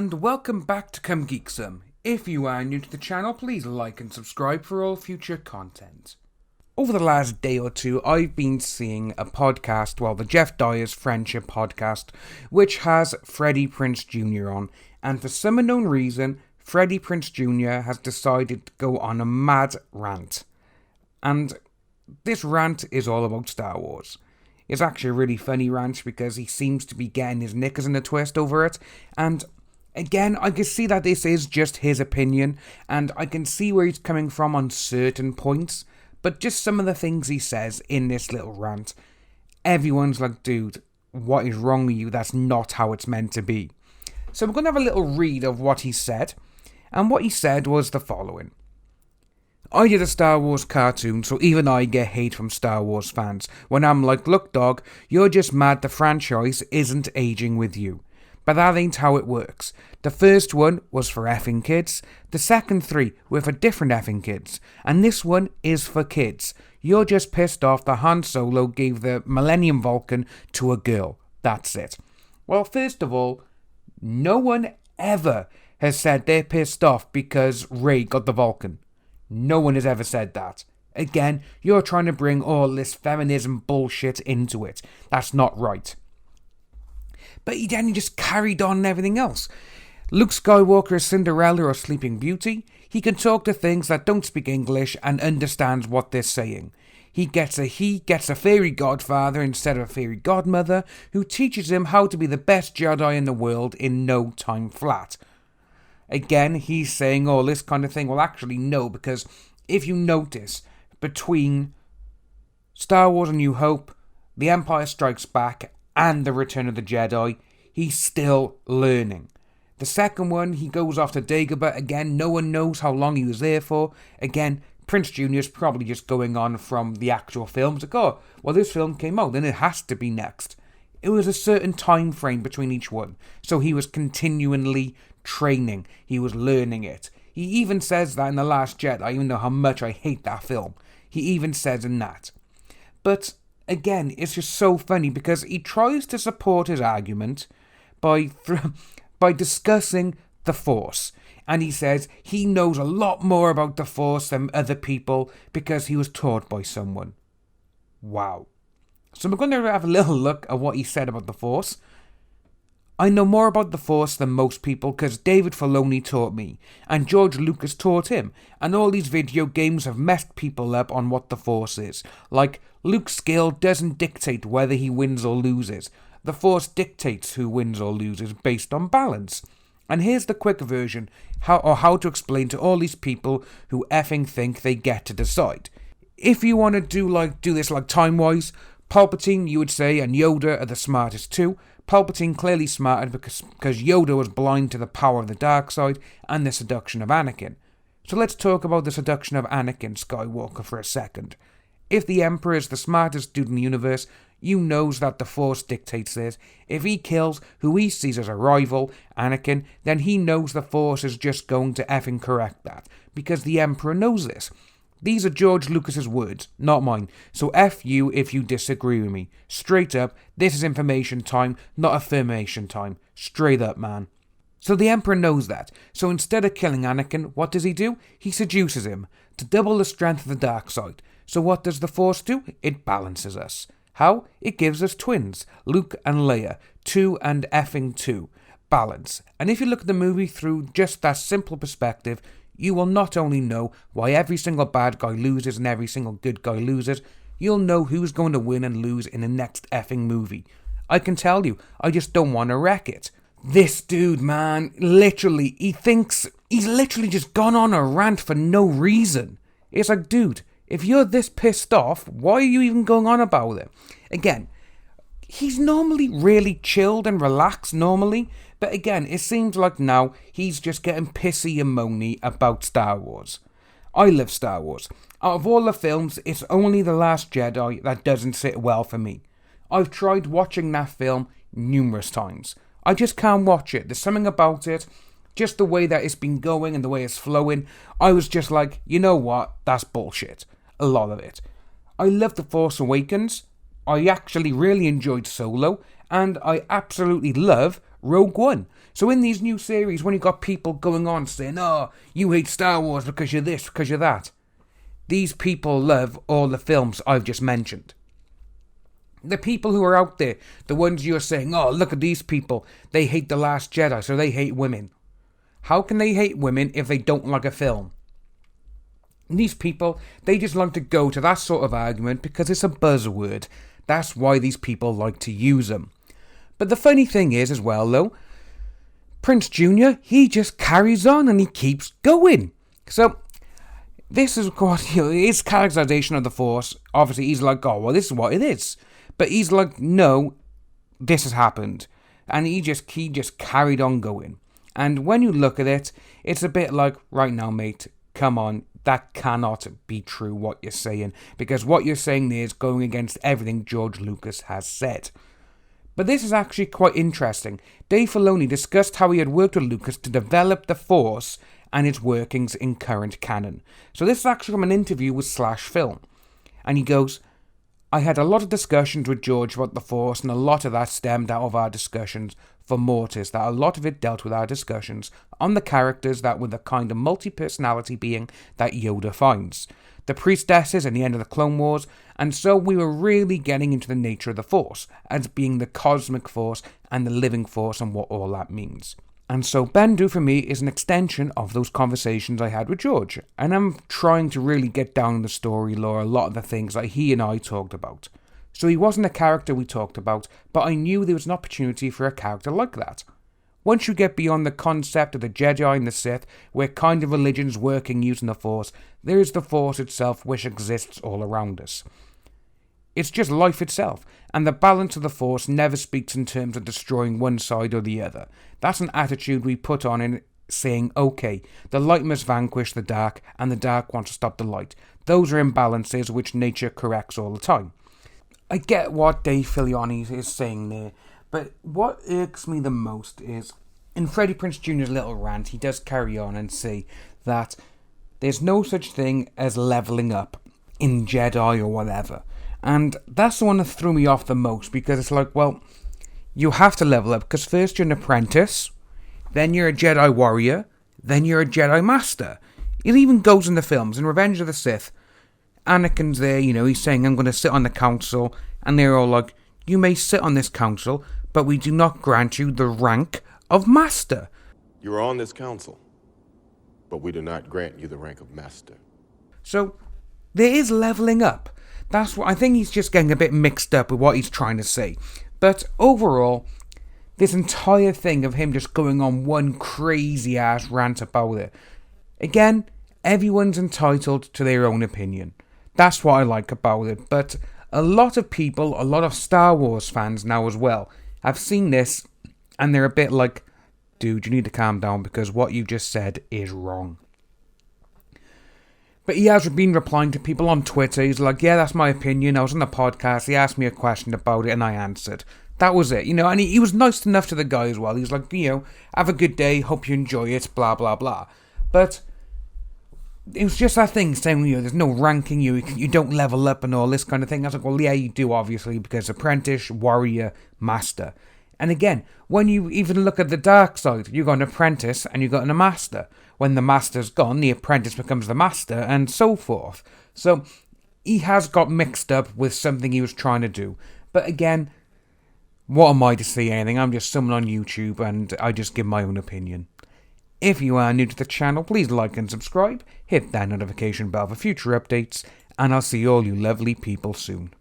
and welcome back to Come Geek Some. If you are new to the channel, please like and subscribe for all future content. Over the last day or two, I've been seeing a podcast, the Jeff Dyer's Friendship podcast, which has Freddie Prince Jr. on, and for some unknown reason, Freddie Prince Jr. has decided to go on a mad rant. And this rant is all about Star Wars. It's actually a really funny rant because he seems to be getting his knickers in a twist over it, and again, I can see that this is just his opinion, and I can see where he's coming from on certain points, but just some of the things he says in this little rant, everyone's like, dude, what is wrong with you? That's not how it's meant to be. So we're going to have a little read of what he said, and what he said was the following. I did a Star Wars cartoon, so even I get hate from Star Wars fans, when I'm like, look dog, you're just mad the franchise isn't aging with you. But that ain't how it works. The first one was for effing kids, the second three were for different effing kids, and this one is for kids. You're just pissed off that Han Solo gave the Millennium Falcon to a girl. That's it. Well, first of all, no one ever has said they're pissed off because Rey got the Falcon. No one has ever said that. Again, you're trying to bring all this feminism bullshit into it. That's not right. But he just carried on and everything else. Luke Skywalker is Cinderella or Sleeping Beauty. He can talk to things that don't speak English and understands what they're saying. He gets a fairy godfather instead of a fairy godmother who teaches him how to be the best Jedi in the world in no time flat. Again, he's saying all this kind of thing. Well, actually, no, because if you notice, between Star Wars A New Hope, The Empire Strikes Back, and The Return of the Jedi, he's still learning. The second one, he goes off to Dagobah. Again, no one knows how long he was there for. Again, Prince Jr. is probably just going on from the actual films. Like, oh, well, this film came out, then it has to be next. It was a certain time frame between each one, so he was continually training. He was learning it. He even says that in The Last Jedi, even though how much I hate that film. He even says in that. But again, it's just so funny because he tries to support his argument by discussing the Force. And he says he knows a lot more about the Force than other people because he was taught by someone. Wow. So we're going to have a little look at what he said about the Force. I know more about the Force than most people because David Filoni taught me, and George Lucas taught him, and all these video games have messed people up on what the Force is. Like, Luke's skill doesn't dictate whether he wins or loses. The Force dictates who wins or loses based on balance. And here's the quick version, how to explain to all these people who effing think they get to decide. If you want to do this time-wise, Palpatine, you would say, and Yoda are the smartest too. Palpatine clearly smarter because Yoda was blind to the power of the dark side and the seduction of Anakin. So let's talk about the seduction of Anakin Skywalker for a second. If the Emperor is the smartest dude in the universe, you knows that the Force dictates this. If he kills who he sees as a rival, Anakin, then he knows the Force is just going to effing correct that, because the Emperor knows this. These are George Lucas's words, not mine, so F you if you disagree with me. Straight up, this is information time, not affirmation time. Straight up, man. So the Emperor knows that, so instead of killing Anakin, what does he do? He seduces him, to double the strength of the dark side. So what does the Force do? It balances us. How? It gives us twins, Luke and Leia, 2 and effing 2. Balance. And if you look at the movie through just that simple perspective, you will not only know why every single bad guy loses and every single good guy loses, you'll know who's going to win and lose in the next effing movie. I can tell you, I just don't want to wreck it. This dude, man, literally, he's literally just gone on a rant for no reason. It's like, dude, if you're this pissed off, why are you even going on about it? Again, he's normally really chilled and relaxed normally, but again, it seems like now he's just getting pissy and moany about Star Wars. I love Star Wars. Out of all the films, it's only The Last Jedi that doesn't sit well for me. I've tried watching that film numerous times. I just can't watch it. There's something about it, just the way that it's been going and the way it's flowing. I was just like, you know what? That's bullshit. A lot of it. I love The Force Awakens. I actually really enjoyed Solo. And I absolutely love Rogue One. So in these new series, when you've got people going on saying, oh, you hate Star Wars because you're this, because you're that, these people love all the films I've just mentioned. The people who are out there, the ones you're saying, oh, look at these people, they hate The Last Jedi, so they hate women. How can they hate women if they don't like a film? These people, they just like to go to that sort of argument because it's a buzzword. That's why these people like to use them. But the funny thing is as well, though, Prince Jr., he just carries on and he keeps going. So, this is what his characterization of the Force. Obviously, he's like, oh, well, this is what it is. But he's like, no, this has happened. And he just carried on going. And when you look at it, it's a bit like, right now, mate, come on, that cannot be true what you're saying. Because what you're saying there is going against everything George Lucas has said. But this is actually quite interesting. Dave Filoni discussed how he had worked with Lucas to develop the Force and its workings in current canon. So this is actually from an interview with Slash Film. And he goes, I had a lot of discussions with George about the Force, and a lot of that stemmed out of our discussions for Mortis, that a lot of it dealt with our discussions on the characters that were the kind of multi-personality being that Yoda finds, the priestesses and the end of the Clone Wars, and so we were really getting into the nature of the Force, as being the cosmic Force and the living Force and what all that means. And so Bendu for me is an extension of those conversations I had with George, and I'm trying to really get down in the story lore a lot of the things that he and I talked about. So he wasn't a character we talked about, but I knew there was an opportunity for a character like that. Once you get beyond the concept of the Jedi and the Sith, where kind of religions working using the Force, there is the Force itself which exists all around us. It's just life itself, and the balance of the Force never speaks in terms of destroying one side or the other. That's an attitude we put on in saying, okay, the light must vanquish the dark, and the dark wants to stop the light. Those are imbalances which nature corrects all the time. I get what Dave Filoni is saying there, but what irks me the most is, in Freddie Prince Jr.'s little rant, he does carry on and say that there's no such thing as levelling up in Jedi or whatever. And that's the one that threw me off the most, because it's like, well, you have to level up, because first you're an apprentice, then you're a Jedi warrior, then you're a Jedi master. It even goes in the films. In Revenge of the Sith, Anakin's there, he's saying, I'm going to sit on the council, and they're all like, you may sit on this council, but we do not grant you the rank of master. You are on this council, but we do not grant you the rank of master. So, there is levelling up. That's what I think. He's just getting a bit mixed up with what he's trying to say. But overall, this entire thing of him just going on one crazy ass rant about it. Again, everyone's entitled to their own opinion. That's what I like about it. But a lot of people, a lot of Star Wars fans now as well, have seen this and they're a bit like, dude, you need to calm down because what you just said is wrong. But he has been replying to people on Twitter. He's like, yeah, that's my opinion. I was on the podcast. He asked me a question about it and I answered. That was it, and he was nice enough to the guy as well. He was like, have a good day. Hope you enjoy it, blah, blah, blah. But it was just that thing saying, there's no ranking. You don't level up and all this kind of thing. I was like, well, yeah, you do, obviously, because apprentice, warrior, master. And again, when you even look at the dark side, you got an apprentice and you got a master. When the master's gone, the apprentice becomes the master, and so forth. So he has got mixed up with something he was trying to do. But again, what am I to say anything? I'm just someone on YouTube, and I just give my own opinion. If you are new to the channel, please like and subscribe, hit that notification bell for future updates, and I'll see all you lovely people soon.